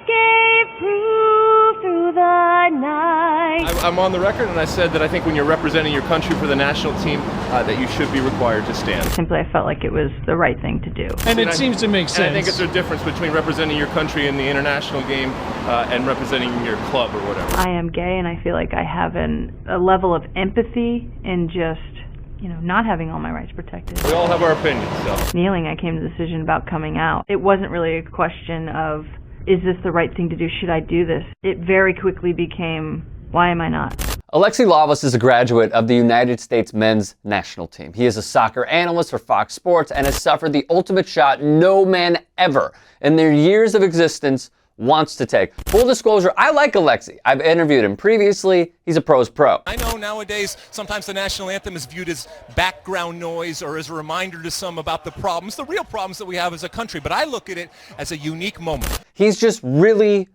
gave proof through the night. I'm on the record, and I said that I think when you're representing your country for the national team, that you should be required to stand. Simply, I felt like it was the right thing to do. And it seems to make sense. And I think it's a difference between representing your country in the international game and representing your club or whatever. I am gay, and I feel like I have a level of empathy in just, not having all my rights protected. We all have our opinions, so. Kneeling, I came to the decision about coming out. It wasn't really a question of, is this the right thing to do? Should I do this? It very quickly became, why am I not? Alexi Lalas is a graduate of the United States men's national team. He is a soccer analyst for Fox Sports and has suffered the ultimate shot no man ever in their years of existence wants to take. Full disclosure, I like Alexi. I've interviewed him previously. He's a pro's pro. I know nowadays sometimes the national anthem is viewed as background noise or as a reminder to some about the real problems that we have as a country, but I look at it as a unique moment. He's just really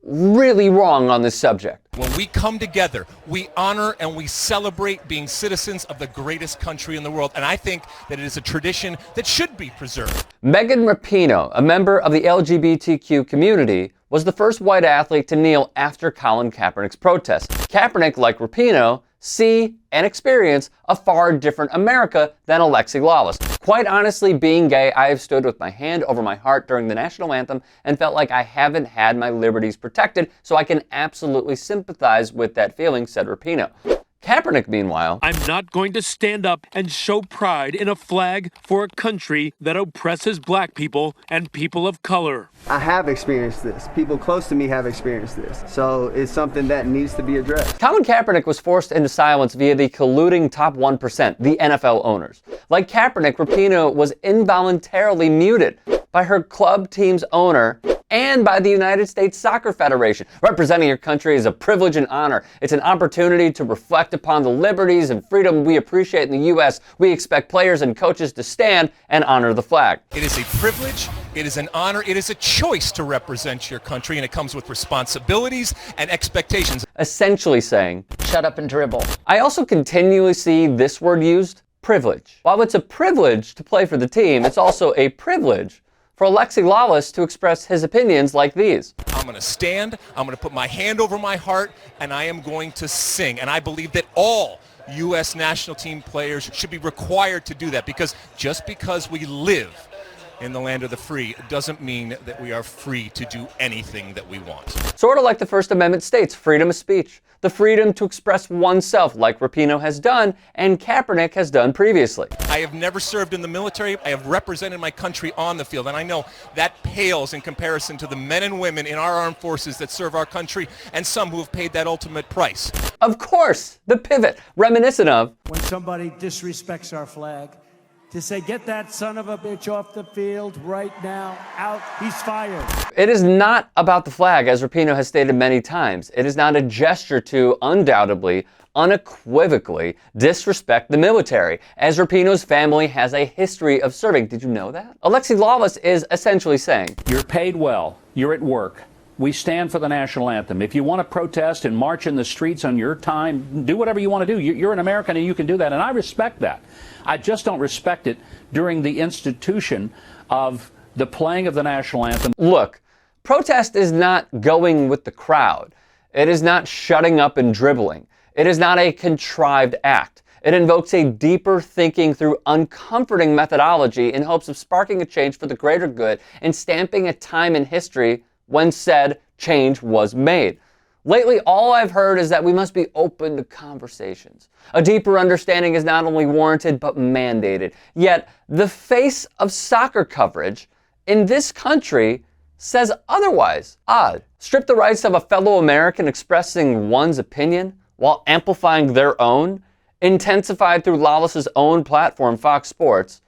wrong on this subject. When we come together, we honor and we celebrate being citizens of the greatest country in the world, and I think that it is a tradition that should be preserved. Megan Rapinoe, a member of the LGBTQ community, was the first white athlete to kneel after Colin Kaepernick's protest. Kaepernick, like Rapinoe, see and experience a far different America than Alexi Lalas. Quite honestly, being gay, I have stood with my hand over my heart during the national anthem and felt like I haven't had my liberties protected, so I can absolutely sympathize with that feeling, said Rapinoe. Kaepernick, meanwhile, I'm not going to stand up and show pride in a flag for a country that oppresses black people and people of color. I have experienced this. People close to me have experienced this. So it's something that needs to be addressed. Colin Kaepernick was forced into silence via the colluding top 1%, the NFL owners. Like Kaepernick, Rapinoe was involuntarily muted by her club team's owner and by the United States Soccer Federation. Representing your country is a privilege and honor. It's an opportunity to reflect upon the liberties and freedom we appreciate in the U.S. We expect players and coaches to stand and honor the flag. It is a privilege, it is an honor, it is a choice to represent your country, and it comes with responsibilities and expectations. Essentially saying, shut up and dribble. I also continually see this word used, privilege. While it's a privilege to play for the team, it's also a privilege for Alexi Lalas to express his opinions like these. I'm going to stand, I'm going to put my hand over my heart, and I am going to sing. And I believe that all U.S. national team players should be required to do that, because just because we live in the land of the free doesn't mean that we are free to do anything that we want. Sort of like the First Amendment states freedom of speech, the freedom to express oneself like Rapinoe has done and Kaepernick has done previously. I have never served in the military. I have represented my country on the field, and I know that pales in comparison to the men and women in our armed forces that serve our country and some who have paid that ultimate price. Of course, the pivot, reminiscent of when somebody disrespects our flag, to say, get that son of a bitch off the field right now, out, he's fired. It is not about the flag, as Rapinoe has stated many times. It is not a gesture to undoubtedly, unequivocally disrespect the military, as Rapinoe's family has a history of serving. Did you know that? Alexi Lalas is essentially saying, you're paid well, you're at work. We stand for the national anthem. If you want to protest and march in the streets on your time, do whatever you want to do. You're an American and you can do that, and I respect that. I just don't respect it during the institution of the playing of the national anthem. Look, protest is not going with the crowd. It is not shutting up and dribbling. It is not a contrived act. It invokes a deeper thinking through uncomforting methodology in hopes of sparking a change for the greater good and stamping a time in history when said change was made. Lately, all I've heard is that we must be open to conversations. A deeper understanding is not only warranted, but mandated. Yet, the face of soccer coverage in this country says otherwise. Odd. Strip the rights of a fellow American expressing one's opinion while amplifying their own, intensified through Lalas' own platform, Fox Sports,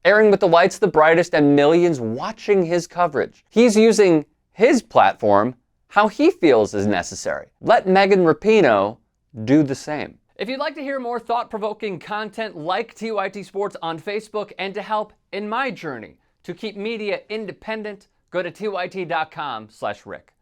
airing with the lights the brightest and millions watching his coverage. He's using his platform how he feels is necessary. Let Megan Rapinoe do the same. If you'd like to hear more thought-provoking content like TYT Sports on Facebook and to help in my journey to keep media independent, go to tyt.com/Rick.